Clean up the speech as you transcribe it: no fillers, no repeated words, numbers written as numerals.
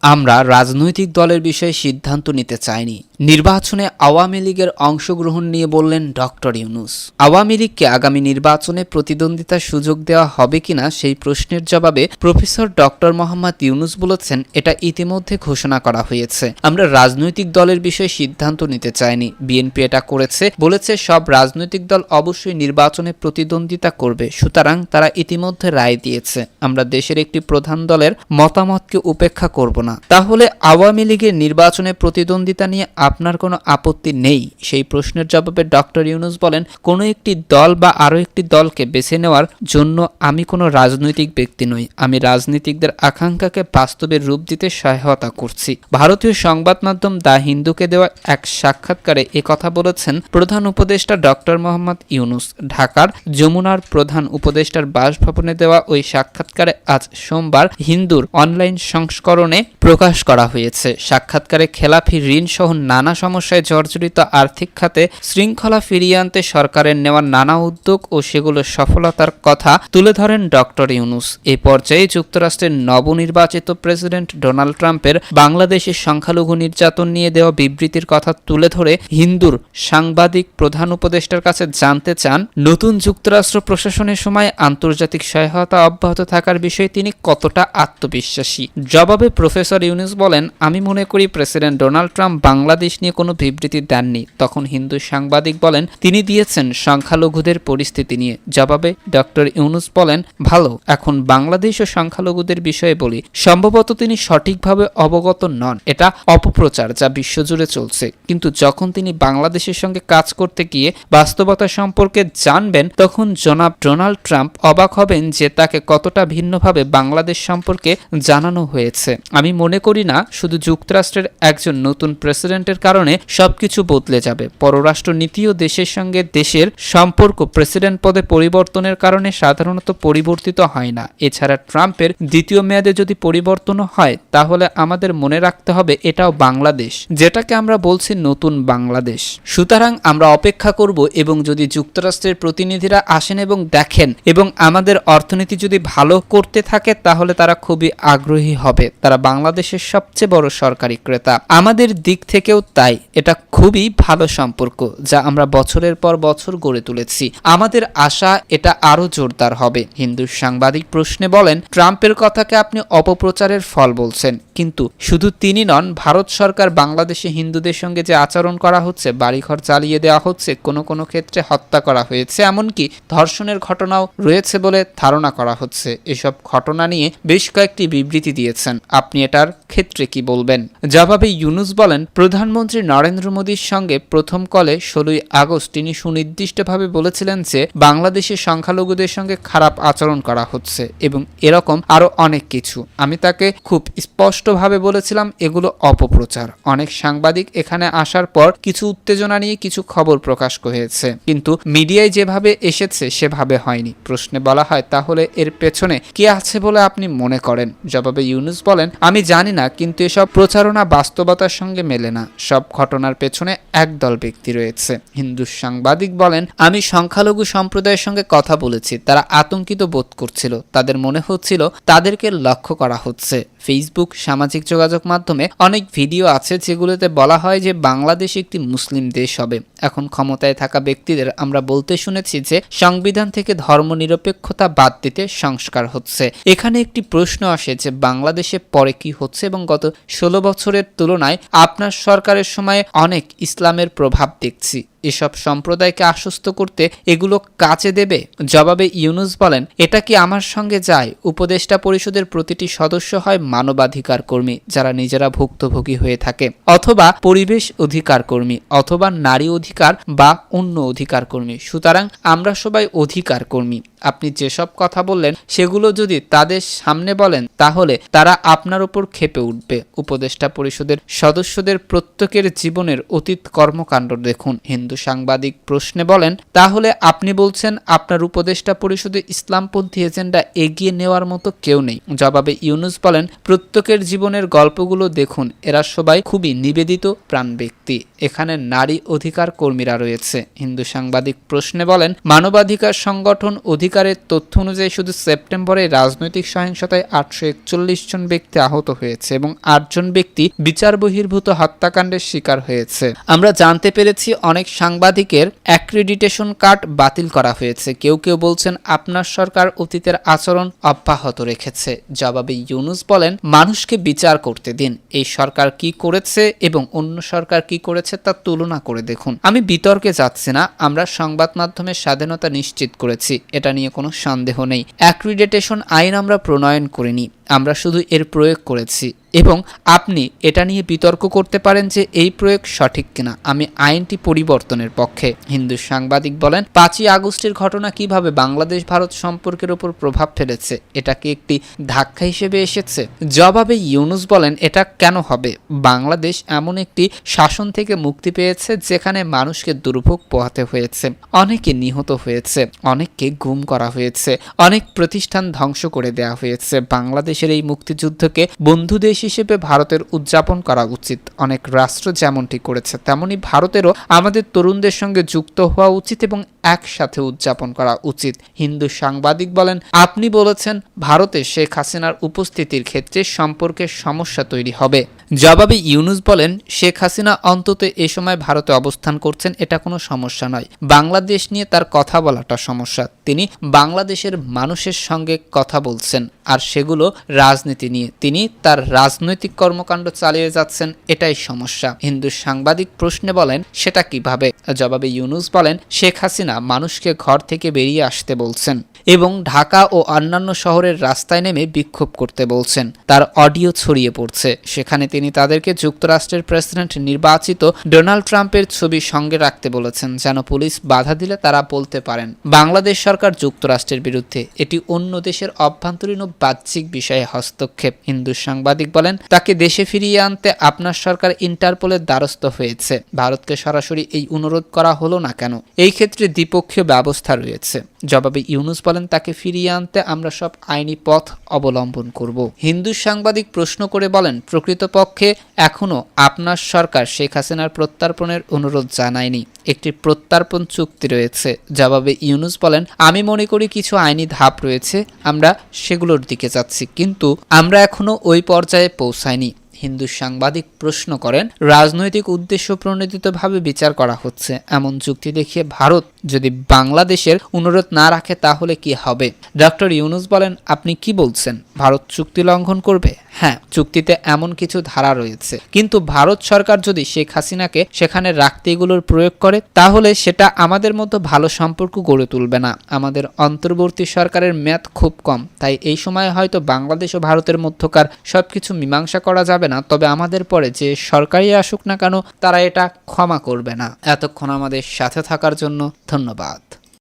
আমরা রাজনৈতিক দলের বিষয়ে সিদ্ধান্ত নিতে চাইনি। নির্বাচনে আওয়ামী লীগের অংশগ্রহণ নিয়ে বললেন ডক্টর ইউনূস। আওয়ামী লীগকে আগামী নির্বাচনে প্রতিদ্বন্দ্বিতার সুযোগ দেওয়া হবে কিনা সেই প্রশ্নের জবাবে প্রফেসর ডক্টর মোহাম্মদ ইউনূস বলেছেন, এটা ইতিমধ্যে ঘোষণা করা হয়েছে। আমরা রাজনৈতিক দলের বিষয়ে সিদ্ধান্ত নিতে চাইনি। বিএনপি এটা করেছে, বলেছে সব রাজনৈতিক দল অবশ্যই নির্বাচনে প্রতিদ্বন্দ্বিতা করবে, সুতরাং তারা ইতিমধ্যে রায় দিয়েছে। আমরা দেশের একটি প্রধান দলের মতামতকে উপেক্ষা করব না। তাহলে আওয়ামী লীগের নির্বাচনে প্রতিদ্বন্দ্বিতা নিয়ে আপনার কোনো আপত্তি নেই? সেই প্রশ্নের জবাবে ডক্টর ইউনূস বলেন, কোনো একটি দল বা আরও একটি দলকে বেছে নেওয়ার জন্য আমি কোনো রাজনৈতিক ব্যক্তি নই। আমি রাজনীতিকদের আকাঙ্ক্ষাকে বাস্তবের রূপ দিতে সহায়তা করছি। ভারতীয় সংবাদ মাধ্যম দ্য হিন্দুকে দেওয়া এক সাক্ষাৎকারে একথা বলেছেন প্রধান উপদেষ্টা ডক্টর মোহাম্মদ ইউনূস। ঢাকার যমুনার প্রধান উপদেষ্টার বাসভবনে দেওয়া ওই সাক্ষাৎকারে আজ সোমবার হিন্দুর অনলাইন সংস্করণে প্রকাশ করা হয়েছে। সাক্ষাৎকারে খেলাফি ঋণ সহ নানা সমস্যায় জর্জরিত আর্থিক খাতে শৃঙ্খলা ফিরিয়ে আনতে সরকারের নেওয়া নানা উদ্যোগ ও সেগুলোর সফলতার কথা তুলে ধরেন ডক্টর ইউনূস। এই পর্যায়ে যুক্তরাষ্ট্রের নবনির্বাচিত প্রেসিডেন্ট ডোনাল্ড ট্রাম্পের বাংলাদেশের সংখ্যালঘু নির্যাতন নিয়ে দেওয়া বিবৃতির কথা তুলে ধরে হিন্দুর সাংবাদিক প্রধান উপদেষ্টার কাছে জানতে চান, নতুন যুক্তরাষ্ট্র প্রশাসনের সময় আন্তর্জাতিক সহায়তা অব্যাহত থাকার বিষয়ে তিনি কতটা আত্মবিশ্বাসী। জবাবে প্রফেসর ইউনূস বলেন, আমি মনে করি প্রেসিডেন্ট ডোনাল্ড ট্রাম্প বাংলাদেশ নিয়ে কোনো বিবৃতি দেননি। তখন হিন্দু সাংবাদিক বলেন, তিনি দিয়েছেন সংখ্যালঘুদের পরিস্থিতি নিয়ে। জবাবে ডক্টর ইউনূস বলেন, ভালো, এখন বাংলাদেশ ও সংখ্যালঘুদের বিষয়ে বলি। সম্ভবত তিনি সঠিকভাবে অবগত নন। এটা অপপ্রচার যা বিশ্বজুড়ে চলছে। কিন্তু যখন তিনি বাংলাদেশের সঙ্গে কাজ করতে গিয়ে বাস্তবতা সম্পর্কে জানবেন, তখন জনাব ডোনাল্ড ট্রাম্প অবাক হবেন যে তাকে কতটা ভিন্নভাবে বাংলাদেশ সম্পর্কে জানানো হয়েছে। আমি মনে করি না শুধু যুক্তরাষ্ট্রের একজন নতুন প্রেসিডেন্টের কারণে সবকিছু বদলে যাবে। পররাষ্ট্র নীতিও দেশের সঙ্গে দেশের সম্পর্ক প্রেসিডেন্ট পদে পরিবর্তনের কারণে সাধারণত পরিবর্তিত হয় না। এছাড়া ট্রাম্পের দ্বিতীয় মেয়াদে যদি পরিবর্তনও হয়, তাহলে আমাদের মনে রাখতে হবে এটাও বাংলাদেশ, যেটাকে আমরা বলছি নতুন বাংলাদেশ। সুতরাং আমরা অপেক্ষা করব এবং যদি যুক্তরাষ্ট্রের প্রতিনিধিরা আসেন এবং দেখেন এবং আমাদের অর্থনীতি যদি ভালো করতে থাকে, তাহলে তারা খুবই আগ্রহী হবে। তারা বাংলাদেশের সবচেয়ে বড় সরকারি ক্রেতা। আমাদের দিক থেকেও তাই। এটা খুবই ভালো সম্পর্ক যা আমরা বছরের পর বছর গড়ে তুলেছি। আমাদের আশা এটা আরো জোরদার হবে। হিন্দু সাংবাদিক প্রশ্নে বলেন, ট্রাম্পের কথাকে আপনি অপপ্রচারের ফল বলছেন, কিন্তু শুধু তিনি নন, ভারত সরকার বাংলাদেশে হিন্দুদের সঙ্গে যে আচরণ করা হচ্ছে, বাড়িঘর জ্বালিয়ে দেওয়া হচ্ছে, কোনো কোনো ক্ষেত্রে হত্যা করা হয়েছে, এমনকি ধর্ষণের ঘটনাও রয়েছে বলে ধারণা করা হচ্ছে। এসব ঘটনা নিয়ে বেশ কয়েকটি বিবৃতি দিয়েছেন। আপনি এটার ক্ষেত্রে কি বলবেন? জবাবে ইউনূস বলেন, প্রধানমন্ত্রী নরেন্দ্র মোদীর সঙ্গে প্রথম কলে 16 আগস্ট তিনি সুনির্দিষ্টভাবে বলেছিলেন যে বাংলাদেশের সংখ্যালঘুদের সঙ্গে খারাপ আচরণ করা হচ্ছে এবং এরকম আরো অনেক কিছু। আমি তাকে খুব স্পষ্টভাবে বলেছিলাম এগুলো অপপ্রচার। অনেক সাংবাদিক এখানে আসার পর কিছু উত্তেজনা নিয়ে কিছু খবর প্রকাশ হয়েছে, কিন্তু মিডিয়ায় যেভাবে এসেছে সেভাবে হয়নি। প্রশ্নে বলা হয়, তাহলে এর পেছনে কি আছে বলে আপনি মনে করেন? জবাবে ইউনূস বলেন, আমি জানি না, কিন্তু এসব প্রচারণা বাস্তবতার সঙ্গে মেলে না। সব ঘটনার পেছনে একদল ব্যক্তি রয়েছে। হিন্দু সাংবাদিক বলেন, আমি সংখ্যালঘু সম্প্রদায়ের সঙ্গে কথা বলেছি। তারা আতঙ্কিত বোধ করছিল। তাদের মনে হচ্ছিল তাদেরকে লক্ষ্য করা হচ্ছে। ফেসবুক, সামাজিক যোগাযোগ মাধ্যমে অনেক ভিডিও আছে যেগুলোতে বলা হয় যে বাংলাদেশ একটি মুসলিম দেশ হবে। এখন ক্ষমতায় থাকা ব্যক্তিদের আমরা বলতে শুনেছি যে সংবিধান থেকে ধর্মনিরপেক্ষতা বাদ দিতে সংস্কার হচ্ছে। এখানে একটি প্রশ্ন আসে যে বাংলাদেশে পরে কি হচ্ছে এবং গত 16 বছরের তুলনায় আপনার সরকারের সময়ে অনেক ইসলামের প্রভাব দেখছি। এসব সম্প্রদায়কে আশ্বস্ত করতে এগুলো কাজে দেবে? জবাবে ইউনূস বলেন, এটা কি আমার সঙ্গে যায়? উপদেষ্টা পরিষদের প্রতিটি সদস্য হয় মানবাধিকার কর্মী যারা নিজেরা ভুক্তভোগী হয়ে থাকে, অথবা পরিবেশ অধিকার কর্মী, অথবা নারী অধিকার বা অন্য অধিকার কর্মী। সুতরাং আমরা সবাই অধিকার কর্মী। আপনি যেসব কথা বললেন সেগুলো যদি তাদের সামনে বলেন, তাহলে তারা আপনার উপর ক্ষেপে উঠবে। উপদেষ্টা পরিষদের সদস্যদের প্রত্যেকের জীবনের অতীত কর্মকাণ্ড দেখুন। হিন্দু হিন্দু সাংবাদিক প্রশ্নে বলেন, তাহলে আপনি বলছেন আপনার উপদেষ্টা পরিষদে ইসলামপন্থী এজেন্ডা এগিয়ে নেওয়ার মতো কেউ নেই? জবাবে ইউনূস বলেন, প্রত্যেকের জীবনের গল্পগুলো দেখুন, এরা সবাই খুবই নিবেদিত প্রাণ ব্যক্তি। এখানে নারী অধিকার কর্মীরা রয়েছে। হিন্দু সাংবাদিক প্রশ্নে বলেন, মানবাধিকার সংগঠন অধিকারের তথ্য অনুযায়ী শুধু সেপ্টেম্বরে রাজনৈতিক সহিংসতায় 841 জন ব্যক্তি আহত হয়েছে এবং 8 জন ব্যক্তি বিচার বহির্ভূত হত্যাকাণ্ডের শিকার হয়েছে। আমরা জানতে পেরেছি অনেক সাংবাদিকের অ্যাক্রিডিটেশন কার্ড বাতিল করা হয়েছে। কেউ কেউ বলছেন আপনার সরকার অতীতের আচরণ অব্যাহত রেখেছে। জবাবে ইউনূস বলেন, মানুষকে বিচার করতে দিন। এই সরকার কি করেছে এবং অন্য সরকার কি করেছে তার তুলনা করে দেখুন। আমি বিতর্কে যাচ্ছি না। আমরা সংবাদ মাধ্যমের স্বাধীনতা নিশ্চিত করেছি, এটা নিয়ে কোনো সন্দেহ নেই। অ্যাক্রিডিটেশন আইন আমরা প্রণয়ন করিনি, আমরা শুধু এর প্রয়োগ করেছি এবং আপনি এটা নিয়ে বিতর্ক করতে পারেন যে এই প্রয়োগ সঠিক কিনা। আমি আইনটি পরিবর্তনের পক্ষে। হিন্দু সাংবাদিক বলেন, 5ই আগস্টের ঘটনা কিভাবে বাংলাদেশ ভারত সম্পর্কের উপর প্রভাব ফেলেছে? এটা কি একটি ধাক্কা হিসেবে এসেছে? জবাবে ইউনূস বলেন, এটা কেন হবে? বাংলাদেশ এমন একটি শাসন থেকে মুক্তি পেয়েছে যেখানে মানুষকে দুর্ভোগ পোহাতে হয়েছে, অনেকে নিহত হয়েছে, অনেককে গুম করা হয়েছে, অনেক প্রতিষ্ঠান ধ্বংস করে দেওয়া হয়েছে। বাংলাদেশের এই মুক্তিযুদ্ধকে বন্ধু দেশ হিসেবে ভারতের উদযাপন করা উচিত। অনেক রাষ্ট্র যেমনটি করেছে তেমনি ভারতেরও আমাদের তরুণদের সঙ্গে যুক্ত হওয়া উচিত এবং একসাথে উদযাপন করা উচিত। হিন্দু সাংবাদিক বলেন, আপনি বলেছেন ভারতে শেখ হাসিনার উপস্থিতির ক্ষেত্রে সম্পর্কের সমস্যা তৈরি হবে। জবাবে ইউনূস বলেন, শেখ হাসিনা অন্তত এ সময় ভারতে অবস্থান করছেন, এটা কোনো সমস্যা নয়। বাংলাদেশ নিয়ে তার কথা বলাটা সমস্যা। তিনি বাংলাদেশের মানুষের সঙ্গে কথা বলছেন আর সেগুলো রাজনীতি নিয়ে। তিনি তার রাজনৈতিক কর্মকাণ্ড চালিয়ে যাচ্ছেন, এটাই সমস্যা। হিন্দু সাংবাদিক প্রশ্নে বলেন, সেটা কিভাবে? জবাবে ইউনূস বলেন, শেখ হাসিনা মানুষকে ঘর থেকে বেরিয়ে আসতে বলছেন এবং ঢাকা ও অন্যান্য শহরের রাস্তায় নেমে বিক্ষোভ করতে বলছেন। তার অডিও ছড়িয়ে পড়ছে। সেখানে তিনি তাদেরকে যুক্তরাষ্ট্রের প্রেসিডেন্ট নির্বাচিত ডোনাল্ড ট্রাম্পের ছবি সঙ্গে রাখতে বলেছেন, যেন পুলিশ বাধা দিলে তারা বলতে পারেন বাংলাদেশ সরকার যুক্তরাষ্ট্রের বিরুদ্ধে। এটি অন্য দেশের অভ্যন্তরীণ ও বাহ্যিক বিষয়ে হস্তক্ষেপ। হিন্দু সাংবাদিক বলেন, তাকে দেশে ফিরিয়ে আনতে আপনার সরকার ইন্টারপোলের দ্বারস্থ হয়েছে। ভারতকে সরাসরি এই অনুরোধ করা হলো না কেন? এই ক্ষেত্রে দ্বিপক্ষীয় ব্যবস্থা রয়েছে। জবাবে ইউনূস বলেন, তাকে ফিরিয়ে আনতে আমরা সব আইনি পথ অবলম্বন করব। হিন্দু সাংবাদিক প্রশ্ন করে বলেন, প্রকৃতপক্ষে এখনও আপনার সরকার শেখ হাসিনার প্রত্যর্পণের অনুরোধ জানায়নি। একটি প্রত্যর্পণ চুক্তি রয়েছে। জবাবে ইউনূস বলেন, আমি মনে করি কিছু আইনি ধাপ রয়েছে, আমরা সেগুলোর দিকে যাচ্ছি, কিন্তু আমরা এখনো ওই পর্যায়ে পৌঁছাইনি। হিন্দু সাংবাদিক প্রশ্ন করেন, রাজনৈতিক উদ্দেশ্য প্রণোদিতভাবে বিচার করা হচ্ছে এমন যুক্তি দেখিয়ে ভারত যদি বাংলাদেশের অনুরোধ না রাখে তাহলে কি হবে? ডক্টর ইউনূস বলেন, আপনি কি বলছেন? ভারত চুক্তি লঙ্ঘন করবে? হ্যাঁ, চুক্তিতে এমন কিছু ধারা রয়েছে, কিন্তু ভারত সরকার যদি শেখ হাসিনাকে সেখানে রাখতে এগুলোর প্রয়োগ করে তাহলে সেটা আমাদের মধ্যে ভালো সম্পর্ক গড়ে তুলবে না। আমাদের অন্তর্বর্তী সরকারের মেয়াদ খুব কম, তাই এই সময়ে হয়তো বাংলাদেশ ও ভারতের মধ্যকার সবকিছু মীমাংসা করা যাবে না, তবে আমাদের পরে যে সরকারই আসুক না কেন তারা এটা ক্ষমা করবে না। এতক্ষণ আমাদের সাথে থাকার জন্য ধন্যবাদ।